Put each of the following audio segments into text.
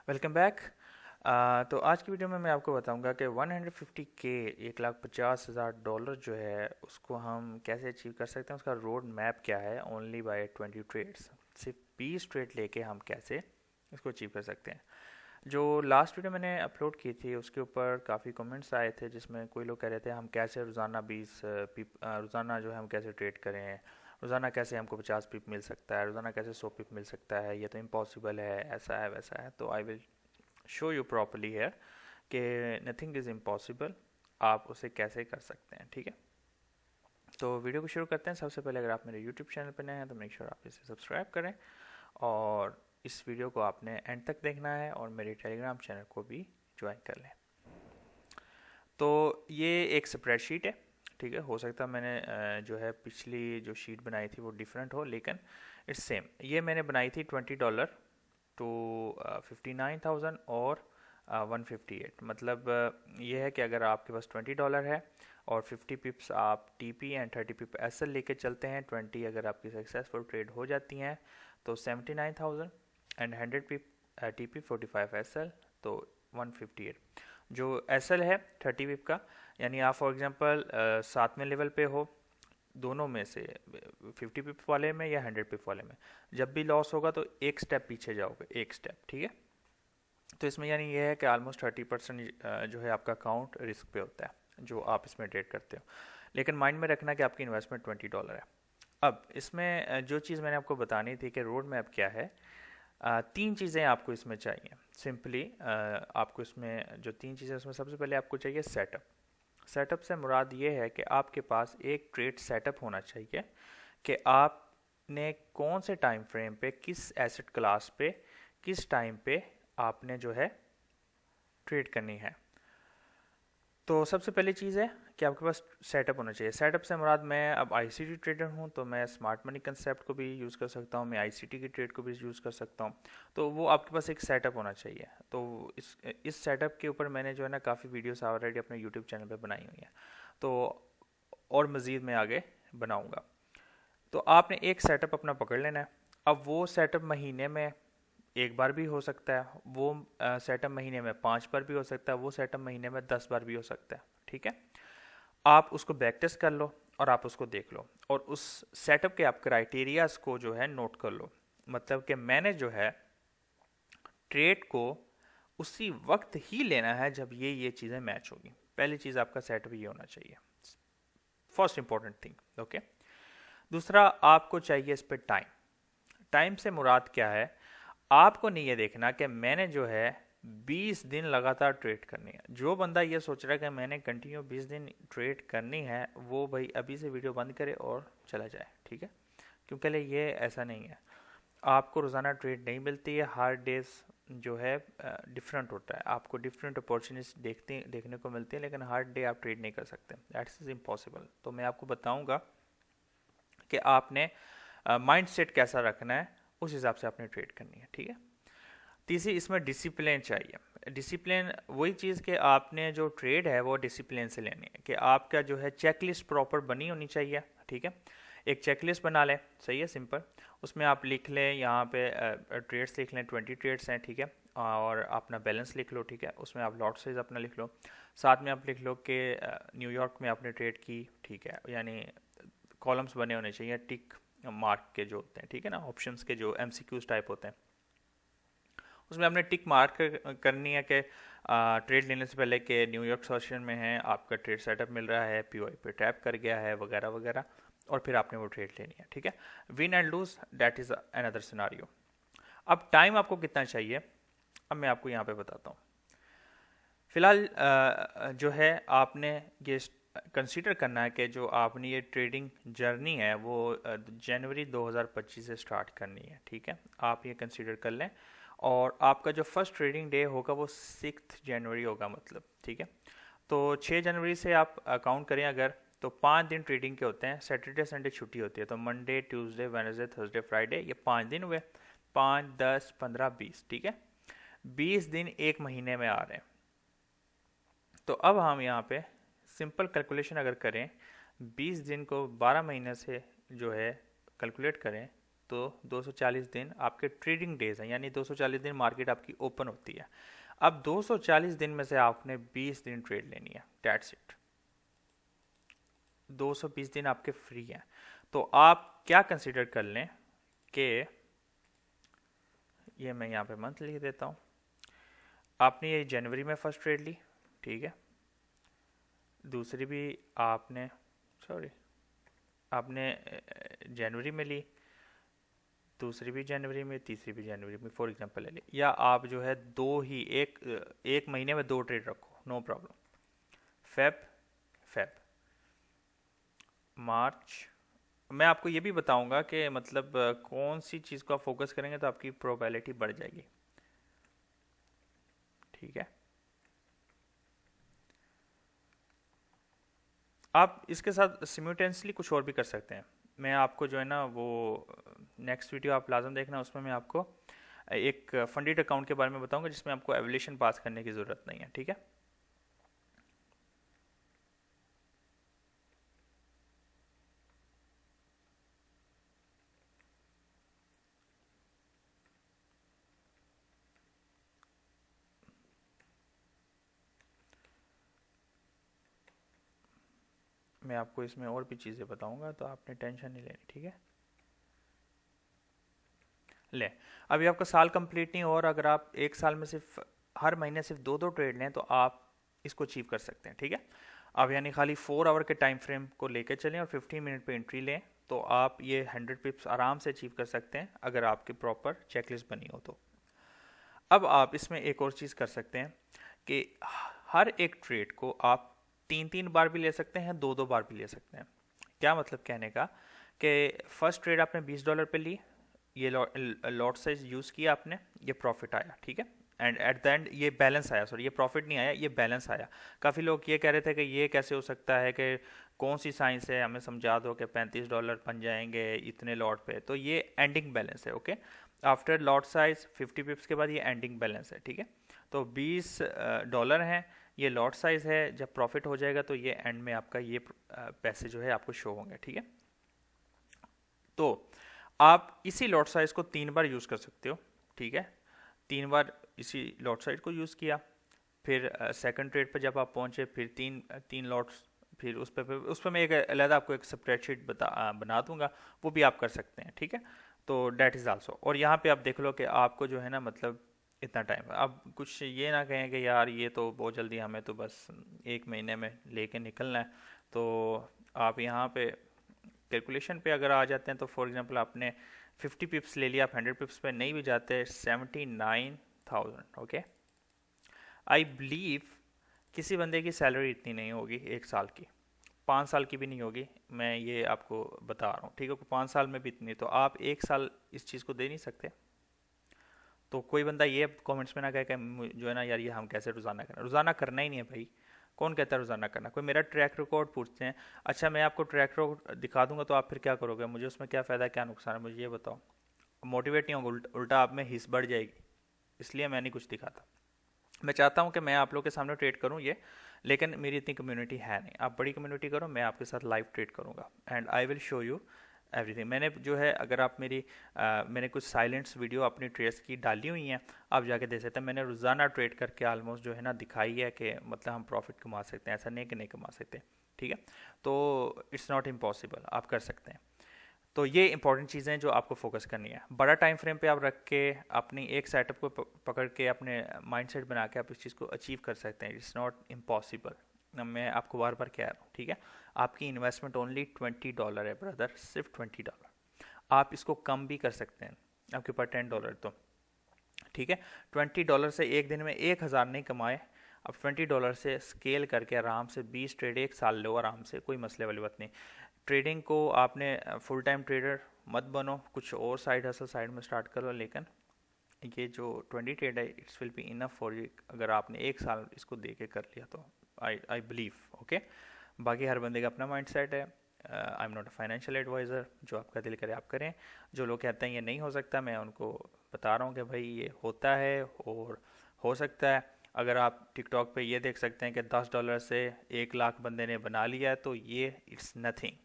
Welcome back. तो आज की वीडियो में मैं आपको बताऊंगा कि 150K $1,50,000 जो है उसको हम कैसे अचीव कर सकते हैं। उसका रोड मैप क्या है। ओनली बाय 20 ट्रेड्स, सिर्फ 20 ट्रेड लेके हम कैसे इसको अचीव कर सकते हैं। जो लास्ट वीडियो मैंने अपलोड की थी उसके ऊपर काफ़ी कमेंट्स आए थे, जिसमें कोई लोग कह रहे थे हम कैसे रोज़ाना 20 रोज़ाना जो है हम कैसे ट्रेड करें, रोज़ाना कैसे हमको 50 पिप मिल सकता है, रोज़ाना कैसे 100 पिप मिल सकता है, ये तो इम्पॉसिबल है, ऐसा है वैसा है। तो I will show you properly here कि नथिंग इज़ इम्पॉसिबल, आप उसे कैसे कर सकते हैं। ठीक है, तो वीडियो को शुरू करते हैं। सबसे पहले अगर आप मेरे यूट्यूब चैनल पर नए हैं तो मेक श्योर आप इसे सब्सक्राइब करें, और इस वीडियो को आपने एंड तक देखना है, और मेरे टेलीग्राम चैनल को भी ज्वाइन कर लें। तो ये एक स्प्रेडशीट है, ठीक है। हो सकता है मैंने जो है पिछली जो शीट बनाई थी वो डिफरेंट हो, लेकिन इट्स सेम। ये मैंने बनाई थी $20 टू 59,000 और 158। मतलब ये है कि अगर आपके पास $20 है और 50 पिप्स आप टीपी एंड 30 पिप एसएल लेके चलते हैं, 20 अगर आपकी सक्सेसफुल ट्रेड हो जाती हैं तो 79,000 एंड 100 पिप टीपी 45 एसएल, तो 158। जो एसएल है 30 पिप का, यानी आप फॉर एग्जांपल 7वें लेवल पे हो, दोनों में से 50 पिप वाले में या 100 पिप वाले में, जब भी लॉस होगा तो एक स्टेप पीछे जाओगे, एक स्टेप, ठीक है। तो इसमें यानी ये है कि ऑलमोस्ट 30% जो है आपका अकाउंट रिस्क पे होता है जो आप इसमें ट्रेड करते हो। लेकिन माइंड में रखना कि आपकी इन्वेस्टमेंट $20 है। अब इसमें जो चीज़ मैंने आपको बतानी थी कि रोड मैप क्या है। तीन चीज़ें आपको इसमें चाहिए सिंपली। आपको इसमें जो तीन चीज़ें उसमें सबसे पहले आपको चाहिए सेटअप। सेटअप से मुराद ये है कि आपके पास एक ट्रेड सेटअप होना चाहिए कि आपने कौन से टाइम फ्रेम पे, किस एसेट क्लास पे, किस टाइम पे आपने जो है ट्रेड करनी है। तो सबसे पहली चीज़ है कि आपके पास सेटअप होना चाहिए। सेटअप से मुराद, मैं अब आईसीटी ट्रेडर हूँ तो मैं स्मार्ट मनी कंसेप्ट को भी यूज़ कर सकता हूँ, मैं आईसीटी की ट्रेड को भी यूज़ कर सकता हूँ। तो वो आपके पास एक सेटअप होना चाहिए। तो इस सेटअप के ऊपर मैंने जो है ना काफ़ी वीडियोस ऑलरेडी अपने यूट्यूब चैनल पे बनाई हुई हैं, तो और मज़ीद मैं आगे बनाऊँगा। तो आपने एक सेटअप अपना पकड़ लेना है। अब वो सेटअप महीने में एक बार भी हो सकता है, वो सेटअप महीने में 5 बार भी हो सकता है, वो सेटअप महीने में 10 बार भी हो सकता है, ठीक है। आप उसको बैक टेस्ट कर लो और आप उसको देख लो, और उस सेटअप के आप क्राइटेरियाज को जो है नोट कर लो। मतलब कि मैंने जो है ट्रेड को उसी वक्त ही लेना है जब ये चीज़ें मैच होगी। पहली चीज़ आपका सेटअप ये होना चाहिए, फर्स्ट इंपॉर्टेंट थिंग, ओके। दूसरा, आपको चाहिए इस पर टाइम। टाइम से मुराद क्या है, आपको नहीं ये देखना कि मैंने जो है 20 दिन लगातार ट्रेड करनी है। जो बंदा ये सोच रहा है कि मैंने कंटिन्यू 20 दिन ट्रेड करनी है, वो भाई अभी से वीडियो बंद करे और चला जाए, ठीक है। क्योंकि ये ऐसा नहीं है। आपको रोज़ाना ट्रेड नहीं मिलती है, हर डेज जो है डिफरेंट होता है, आपको डिफरेंट अपॉर्चुनिटीज देखने को मिलती है, लेकिन हर डे आप ट्रेड नहीं कर सकते, दैट्स इज इम्पॉसिबल। तो मैं आपको बताऊंगा कि आपने माइंड सेट कैसा रखना है, उस हिसाब से आपने ट्रेड करनी है, ठीक है। तीसरी, इसमें डिसिप्लिन चाहिए। डिसिप्लिन वही चीज़ कि आपने जो ट्रेड है वो डिसिप्लिन से लेनी है, कि आपका जो है चेकलिस्ट प्रॉपर बनी होनी चाहिए, ठीक है। एक चेकलिस्ट बना लें, सही है, सिंपल। उसमें आप लिख लें, यहाँ पे ट्रेड्स लिख लें, 20 ट्रेड्स हैं, ठीक है। और अपना बैलेंस लिख लो, ठीक है। उसमें आप लॉट साइज अपना लिख लो। साथ में आप लिख लो कि न्यूयॉर्क में आपने ट्रेड की, ठीक है। यानी कॉलम्स बने होने चाहिए टिक मार्क के जो होते हैं, ठीक है ना, ऑप्शंस के जो एमसीक्यूज टाइप होते हैं, उसमें आपने टिक मार्क करनी है कि ट्रेड लेने से पहले कि न्यूयॉर्क सेशन में है, आपका ट्रेड सेटअप मिल रहा है, पीओआई पे टैप कर गया है, वगैरह वगैरह, और फिर आपने वो ट्रेड लेनी है, ठीक है। Win and lose, that is another scenario. अब टाइम आपको कितना चाहिए, अब मैं आपको यहाँ पे बताता हूँ। फिलहाल जो है आपने ये कंसीडर करना है कि जो आपने ये ट्रेडिंग जर्नी है वो जनवरी 2025 से स्टार्ट करनी है, ठीक है। आप ये कंसीडर कर लें, और आपका जो फर्स्ट ट्रेडिंग डे होगा वो 6 जनवरी होगा, मतलब, ठीक है। तो 6 जनवरी से आप काउंट करें अगर, तो 5 दिन ट्रेडिंग के होते हैं, सैटरडे संडे छुट्टी होती है, तो Monday Tuesday Wednesday Thursday Friday, ये 5 दिन हुए, 5 10 15 20, ठीक है। 20 दिन एक महीने में आ रहे हैं। तो अब हम यहाँ पे सिंपल कैलकुलेशन अगर करें, 20 दिन को 12 महीने से जो है कैलकुलेट करें, तो 240 दिन आपके ट्रेडिंग डेज हैं, यानी 240 दिन मार्केट आपकी ओपन होती है। अब 240 दिन में से आपने 20 दिन ट्रेड लेनी है, डेट्स इट। 220 दिन आपके फ्री हैं। तो आप क्या कंसिडर कर लें कि ये मैं यहाँ पे मंथ लिख देता हूँ। आपने ये जनवरी में फर्स्ट ट्रेड ली, ठीक है, दूसरी भी आपने, सॉरी, आपने जनवरी में ली, दूसरी भी जनवरी में, तीसरी भी जनवरी में, फॉर एग्जांपल ले ली। या आप जो है दो ही एक महीने में दो ट्रेड रखो, no problem. Feb Feb March. मैं आपको ये भी बताऊंगा कि मतलब कौन सी चीज़ को आप फोकस करेंगे तो आपकी प्रोबेबिलिटी बढ़ जाएगी, ठीक है। आप इसके साथ सिम्यूटेंसली कुछ और भी कर सकते हैं। मैं आपको जो है ना वो नेक्स्ट वीडियो आप लाजम देखना, उसमें मैं आपको एक फंडेड अकाउंट के बारे में बताऊंगा जिसमें आपको एवल्यूशन पास करने की ज़रूरत नहीं है, ठीक है। मैं आपको इसमें और भी चीज़ें बताऊंगा, तो आपने टेंशन नहीं लेनी, ठीक है। ले, अभी आपका साल कंप्लीट नहीं, और अगर आप एक साल में सिर्फ हर महीने सिर्फ दो दो ट्रेड लें तो आप इसको अचीव कर सकते हैं, ठीक है। अब यानी खाली 4 आवर के टाइम फ्रेम को लेकर चलें और 15 मिनट पे एंट्री लें, तो आप ये 100 पिप्स आराम से अचीव कर सकते हैं अगर आपकी प्रॉपर चेकलिस्ट बनी हो तो। अब आप इसमें एक और चीज़ कर सकते हैं कि हर एक ट्रेड को आप 3 3 बार भी ले सकते हैं, 2 2 बार भी ले सकते हैं। क्या मतलब कहने का कि फर्स्ट ट्रेड आपने $20 पे ली, ये लॉट साइज यूज़ किया आपने, ये प्रॉफिट आया, ठीक है। एंड एट द एंड ये बैलेंस आया, सॉरी ये प्रॉफिट नहीं आया, ये बैलेंस आया। काफ़ी लोग ये कह रहे थे कि ये कैसे हो सकता है, कि कौन सी साइंस है, हमें समझा दो कि $35 बन जाएंगे इतने लॉट पे। तो ये एंडिंग बैलेंस है, ओके। आफ्टर लॉट साइज 50 पिप्स के बाद ये एंडिंग बैलेंस है, ठीक है। तो $20 हैं, ये लॉट साइज है, जब प्रॉफिट हो जाएगा तो ये एंड में आपका ये पैसे जो है आपको शो होंगे, ठीक है। तो आप इसी लॉट साइज को 3 बार यूज़ कर सकते हो, ठीक है। 3 बार इसी लॉट साइज को यूज़ किया, फिर सेकंड ट्रेड पर जब आप पहुंचे फिर तीन तीन लॉट्स, फिर उस पर मैं एक अलग आपको एक स्प्रेडशीट बना दूंगा, वो भी आप कर सकते हैं, ठीक है। तो डैट इज़ आल्सो। और यहाँ पे आप देख लो कि आपको जो है ना मतलब इतना टाइम, अब कुछ ये ना कहें कि यार ये तो बहुत जल्दी, हमें तो बस एक महीने में लेके निकलना है। तो आप यहाँ पे कैलकुलेशन पे अगर आ जाते हैं तो फॉर एग्जांपल आपने 50 पिप्स ले लिया, आप 100 पिप्स पे नहीं भी जाते, 79,000, ओके। आई बिलीव किसी बंदे की सैलरी इतनी नहीं होगी एक साल की, 5 साल की भी नहीं होगी, मैं ये आपको बता रहा हूँ, ठीक है। 5 साल में भी इतनी, तो आप एक साल इस चीज़ को दे नहीं सकते। तो कोई बंदा ये कमेंट्स में ना कहे कि जो है ना यार ये हम कैसे रोज़ाना करना, रोज़ाना करना ही नहीं है भाई। कौन कहता है रोज़ाना करना? कोई मेरा ट्रैक रिकॉर्ड पूछते हैं, अच्छा मैं आपको ट्रैक रिकॉर्ड दिखा दूंगा तो आप फिर क्या करोगे, मुझे उसमें क्या फ़ायदा क्या नुकसान है, मुझे ये बताओ। मोटिवेट नहीं होगा, उल्टा आप में हिस्स बढ़ जाएगी, इसलिए मैं नहीं कुछ दिखाता। मैं चाहता हूँ कि मैं आप लोग के सामने ट्रेड करूँ ये, लेकिन मेरी इतनी कम्युनिटी है नहीं। आप बड़ी कम्युनिटी करो, मैं आपके साथ लाइव ट्रेड करूँगा and I will show you everything. मैंने जो है अगर आप मेरी मैंने कुछ साइलेंट्स वीडियो अपनी ट्रेड्स की डाली हुई हैं, आप जाके देख सकते हैं। मैंने रोज़ाना ट्रेड करके ऑलमोस्ट जो है ना दिखाई है कि मतलब हम प्रॉफिट कमा सकते हैं, ऐसा नहीं कि नहीं कमा सकते, ठीक है। तो इट्स नॉट इम्पॉसिबल, आप कर सकते हैं। तो ये इंपॉर्टेंट चीज़ें हैं जो आपको फोकस करनी है। बड़ा टाइम फ्रेम पे आप रख के अपनी एक सेटअप को पकड़ के अपने माइंडसेट बना के आप इस चीज़ को अचीव कर सकते हैं। इट्स नॉट इम्पॉसिबल, मैं आपको बार बार कह रहा हूँ, ठीक है। आपकी इन्वेस्टमेंट ओनली $20 है ब्रदर, सिर्फ $20। आप इसको कम भी कर सकते हैं, आपके पास $10 तो, ठीक है। $20 से एक दिन में 1,000 नहीं कमाए, अब $20 से स्केल करके आराम से 20 ट्रेड एक साल लो आराम से, कोई मसले वाली बात नहीं। ट्रेडिंग को आपने फुल टाइम ट्रेडर मत बनो, कुछ और साइड हसल साइड में स्टार्ट करो, लेकिन ये जो 20 ट्रेड है it's will be enough for you अगर आपने एक साल इसको दे के कर लिया तो। I believe, okay. बाकी हर बंदे का अपना माइंड सेट है। I am not a financial adviser, जो आपका दिल करे आप करें। जो लोग कहते हैं ये नहीं हो सकता, मैं उनको बता रहा हूँ कि भाई ये होता है और हो सकता है। अगर आप टिकटॉक पे ये देख सकते हैं कि $10 से 1 लाख बंदे ने बना लिया है, तो ये इट्स नथिंग,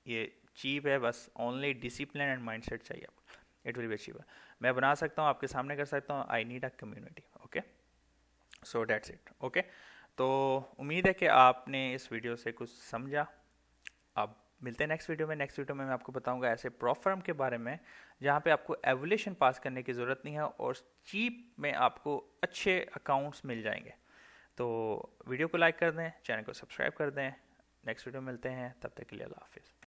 ये चीप है, बस ओनली डिसिप्लिन एंड माइंडसेट चाहिए आपको, इट विल बी चीप। मैं बना सकता हूँ, आपके सामने कर सकता हूँ, I need a community. Okay, so that's it. Okay, तो उम्मीद है कि आपने इस वीडियो से कुछ समझा। अब मिलते हैं नेक्स्ट वीडियो में। नेक्स्ट वीडियो में मैं आपको बताऊंगा ऐसे प्रॉप फर्म के बारे में जहाँ पे आपको एवोल्यूशन पास करने की ज़रूरत नहीं है और चीप में आपको अच्छे अकाउंट्स मिल जाएंगे। तो वीडियो को लाइक कर दें, चैनल को सब्सक्राइब कर दें। नेक्स्ट वीडियो मिलते हैं, तब तक के लिए अल्लाह हाफिज़।